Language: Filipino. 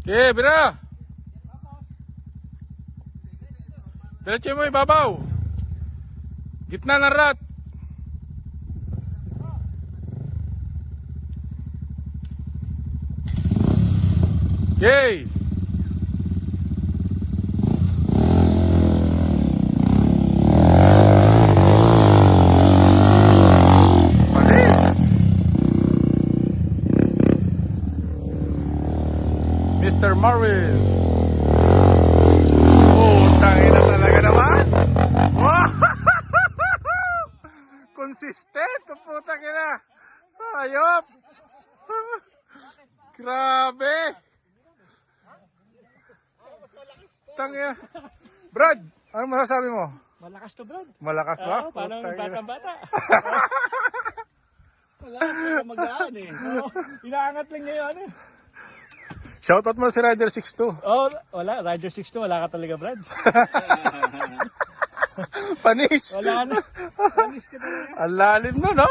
Okay, bira. Diretso mo ibabaw. Gitna ng rat. Okay. Mr. Marvin. Oh, tangina talaga naman. Wow! Consistent, ang putang ina. Ayop. Grabe. Tangina. Brad, ano masasabi mo? Malakas to, Brad. Malakas ba? Oo, parang Putang ina. batang-bata. Malakas na magaan eh. Oo, inaangat lang niya yun eh. Shoutout mo si Rider 62. Oh, wala. Rider 62, wala ka talaga, Brad. Panis. Wala na. Panis ka talaga. Ang lalim no, no?